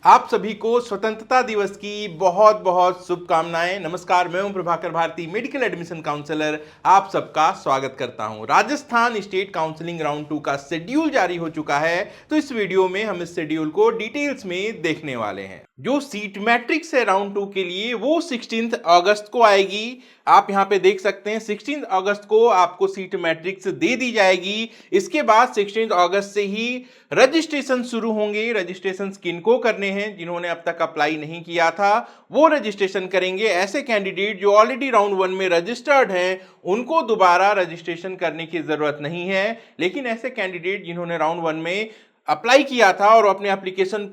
आप सभी को स्वतंत्रता दिवस की बहुत बहुत शुभकामनाएं। नमस्कार, मैं हूं Prabhakar Bharti, medical admission counsellor. आप सबका स्वागत करता हूं। राजस्थान स्टेट काउंसलिंग राउंड 2 का शेड्यूल जारी हो चुका है, तो इस वीडियो में हम इस शेड्यूल को डिटेल्स में देखने वाले हैं। जो सीट मैट्रिक्स है राउंड 2 के लिए वो 16 अगस्त को आएगी। आप यहां पे देख सकते हैं 16 अगस्त को आपको सीट मैट्रिक्स दे दी जाएगी। इसके बाद 16 अगस्त से ही रजिस्ट्रेशन शुरू होंगे। रजिस्ट्रेशन किनको करने हैं? जिन्होंने अब तक अप्लाई नहीं किया था वो रजिस्ट्रेशन करेंगे। ऐसे कैंडिडेट जो ऑलरेडी राउंड 1 में रजिस्टर्ड हैं उनको दोबारा रजिस्ट्रेशन करने की जरूरत नहीं है। लेकिन ऐसे कैंडिडेट जिन्होंने राउंड 1 में अप्लाई किया था और अपने एप्लीकेशन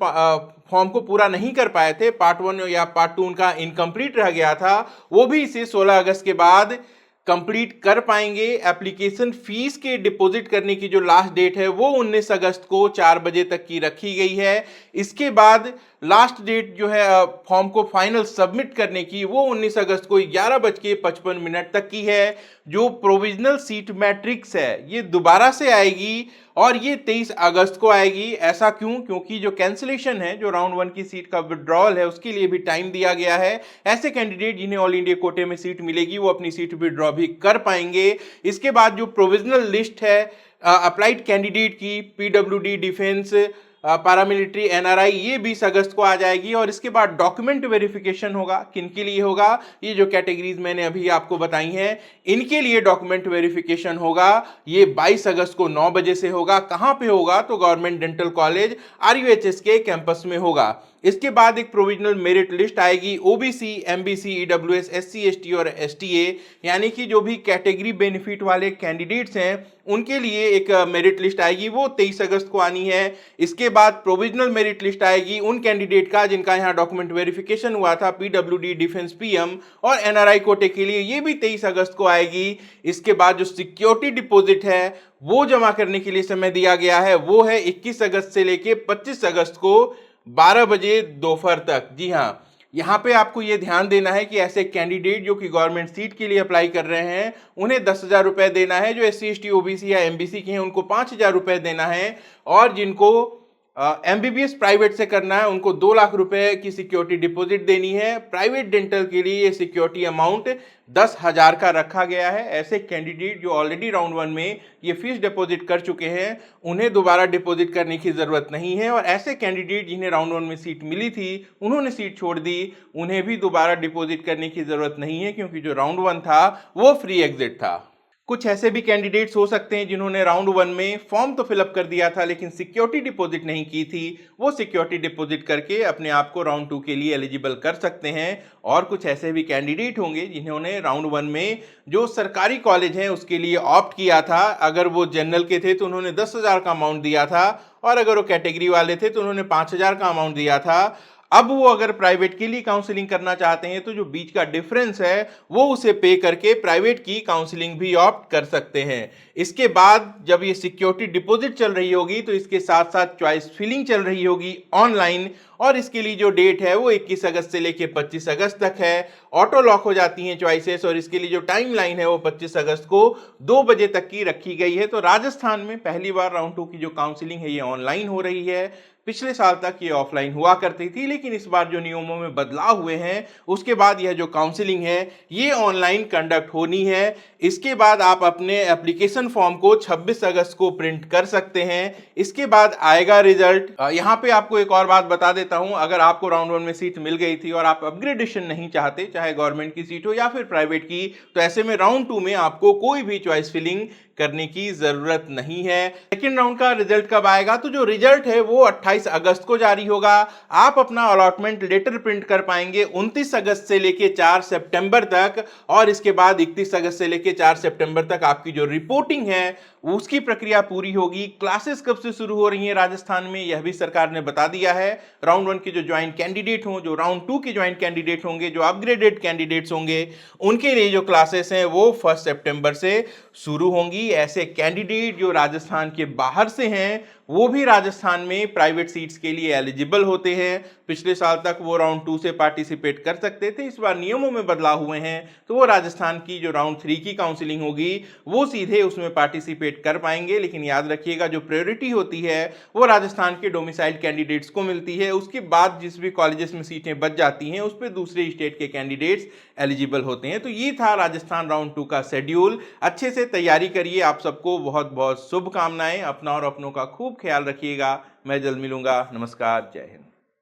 फॉर्म को पूरा नहीं कर पाए थे, पार्ट 1 या पार्ट 2 उनका इनकम्प्लीट रह गया था, वो भी इसे 16 अगस्त के बाद कंप्लीट कर पाएंगे। एप्लीकेशन फीस के डिपॉजिट करने की जो लास्ट डेट है वो 19 अगस्त को 4 बजे तक की रखी गई है। इसके बाद लास्ट डेट जो है फॉर्म को फाइनल सबमिट करने की वो 19 अगस्त को 11:55 तक की है। जो प्रोविजनल सीट मैट्रिक्स है ये दोबारा से आएगी और ये 23 अगस्त को आएगी। ऐसा क्यों? क्योंकि जो कैंसिलेशन है, जो राउंड 1 की सीट का विड्रॉल है, उसके लिए भी टाइम दिया गया है। ऐसे कैंडिडेट जिन्हें ऑल इंडिया कोटे में सीट मिलेगी वो अपनी सीट विड्रॉ भी कर पाएंगे। इसके बाद जो प्रोविजनल लिस्ट है अप्लाइड कैंडिडेट की, पीडब्ल्यूडी, डिफेंस, पैरामिलिट्री, एनआरआई, ये 20 अगस्त को आ जाएगी। और इसके बाद डॉक्यूमेंट वेरिफिकेशन होगा। किनके लिए होगा? ये जो कैटेगरीज मैंने अभी आपको बताई हैं इनके लिए डॉक्यूमेंट वेरिफिकेशन होगा। ये 22 अगस्त को 9 बजे से होगा। कहां पे होगा? तो गवर्नमेंट डेंटल कॉलेज आरयूएचएस के कैंपस में होगा। इसके बाद एक प्रोविजनल मेरिट लिस्ट आएगी। OBC, MBC, EWS, SC, ST और एसटीए, यानी कि जो भी कैटेगरी बेनिफिट वाले कैंडिडेट्स हैं उनके लिए एक मेरिट लिस्ट आएगी, वो 23 अगस्त को आनी है। इसके बाद प्रोविजनल मेरिट लिस्ट आएगी उन कैंडिडेट का जिनका यहाँ डॉक्यूमेंट वेरिफिकेशन हुआ था, पीडब्ल्यूडी, डिफेंस, पीएम और एनआरआई कोटे के लिए, ये भी 23 अगस्त को आएगी। इसके बाद जो सिक्योरिटी डिपॉजिट है वो जमा करने के लिए समय दिया गया है वो है 21 अगस्त से लेके 25 अगस्त को 12 बजे दोपहर तक। जी हाँ, यहाँ पे आपको ये ध्यान देना है कि ऐसे कैंडिडेट जो कि गवर्नमेंट सीट के लिए अप्लाई कर रहे हैं उन्हें 10,000 रुपए देना है। जो एससी, एसटी, ओबीसी या एमबीसी के हैं उनको 5,000 रुपए देना है। और जिनको एमबीबीएस प्राइवेट से करना है उनको 2 लाख रुपए की सिक्योरिटी डिपॉजिट देनी है। प्राइवेट डेंटल के लिए ये सिक्योरिटी अमाउंट 10,000 का रखा गया है। ऐसे कैंडिडेट जो ऑलरेडी राउंड 1 में ये फीस डिपॉजिट कर चुके हैं उन्हें दोबारा डिपॉजिट करने की जरूरत नहीं है। और ऐसे कैंडिडेट जिन्हें राउंड 1 में सीट मिली थी उन्होंने सीट छोड़ दी, उन्हें भी दोबारा डिपॉजिट करने की जरूरत नहीं है, क्योंकि जो राउंड 1 था वो फ्री एग्जिट था। कुछ ऐसे भी कैंडिडेट्स हो सकते हैं जिन्होंने राउंड 1 में फॉर्म तो फिलअप कर दिया था लेकिन सिक्योरिटी डिपॉजिट नहीं की थी। वो सिक्योरिटी डिपॉजिट करके अपने आप को राउंड 2 के लिए एलिजिबल कर सकते हैं। और कुछ ऐसे भी कैंडिडेट होंगे जिन्होंने राउंड 1 में जो सरकारी कॉलेज है उसके लिए ऑप्ट किया था। अगर वो जनरल के थे तो उन्होंने 10,000 का अमाउंट दिया था, और अगर वो कैटेगरी वाले थे तो उन्होंने 5,000 का अमाउंट दिया था। अब वो अगर प्राइवेट के लिए काउंसलिंग करना चाहते हैं तो जो बीच का डिफरेंस है वो उसे पे करके प्राइवेट की काउंसलिंग भी ऑप्ट कर सकते हैं। इसके बाद जब ये सिक्योरिटी डिपॉजिट चल रही होगी तो इसके साथ साथ चॉइस फिलिंग चल रही होगी ऑनलाइन, और इसके लिए जो डेट है वो 21 अगस्त से लेके 25 अगस्त तक है। ऑटो लॉक हो जाती हैं चॉइसेस, और इसके लिए जो टाइम लाइन है वो 25 अगस्त को 2 बजे तक की रखी गई है। तो राजस्थान में पहली बार राउंड 2 की जो काउंसलिंग है ये ऑनलाइन हो रही है। पिछले साल तक ये ऑफलाइन हुआ करती थी, लेकिन इस बार जो नियमों में बदलाव हुए हैं उसके बाद यह जो काउंसलिंग है ये ऑनलाइन कंडक्ट होनी है। इसके बाद आप अपने एप्लीकेशन फॉर्म को 26 अगस्त को प्रिंट कर सकते हैं। इसके बाद आएगा रिजल्ट। यहाँ पे आपको एक और बात बता देता हूँ, अगर आपको राउंड 1 में सीट मिल गई थी और आप अपग्रेडेशन नहीं चाहते, चाहे गवर्नमेंट की सीट हो या फिर प्राइवेट की, तो ऐसे में राउंड 2 में आपको कोई भी चॉइस फिलिंग करने की जरूरत नहीं है। सेकेंड राउंड का रिजल्ट कब आएगा? तो जो रिजल्ट है वो 28 अगस्त को जारी होगा। आप अपना अलॉटमेंट लेटर प्रिंट कर पाएंगे 29 अगस्त से लेके 4 सितंबर तक, और इसके बाद 31 अगस्त से लेके 4 सितंबर तक आपकी जो रिपोर्टिंग है उसकी प्रक्रिया पूरी होगी। क्लासेस कब से शुरू हो रही हैं राजस्थान में यह भी सरकार ने बता दिया है। राउंड 1 के जो ज्वाइंट कैंडिडेट हों, जो राउंड 2 के ज्वाइंट कैंडिडेट होंगे, जो अपग्रेडेड कैंडिडेट्स होंगे, उनके लिए जो क्लासेस हैं वो 1 सितंबर से शुरू होंगी। ऐसे कैंडिडेट जो राजस्थान के बाहर से हैं वो भी राजस्थान में प्राइवेट सीट्स के लिए एलिजिबल होते हैं। पिछले साल तक वो राउंड 2 से पार्टिसिपेट कर सकते थे, इस बार नियमों में बदलाव हुए हैं, तो वो राजस्थान की जो राउंड 3 की काउंसलिंग होगी वो सीधे उसमें पार्टिसिपेट कर पाएंगे। लेकिन याद रखिएगा, जो प्रायोरिटी होती है वो राजस्थान के डोमिसाइल्ड कैंडिडेट्स को मिलती है। उसके बाद जिस भी कॉलेजेस में सीटें बच जाती हैं उस पर दूसरे स्टेट के कैंडिडेट्स एलिजिबल होते हैं। तो ये था राजस्थान राउंड 2 का शेड्यूल। अच्छे से तैयारी करिए। आप सबको बहुत बहुत शुभकामनाएं। अपना और अपनों का खूब ख्याल रखिएगा। मैं जल्द मिलूंगा। नमस्कार, जय हिंद।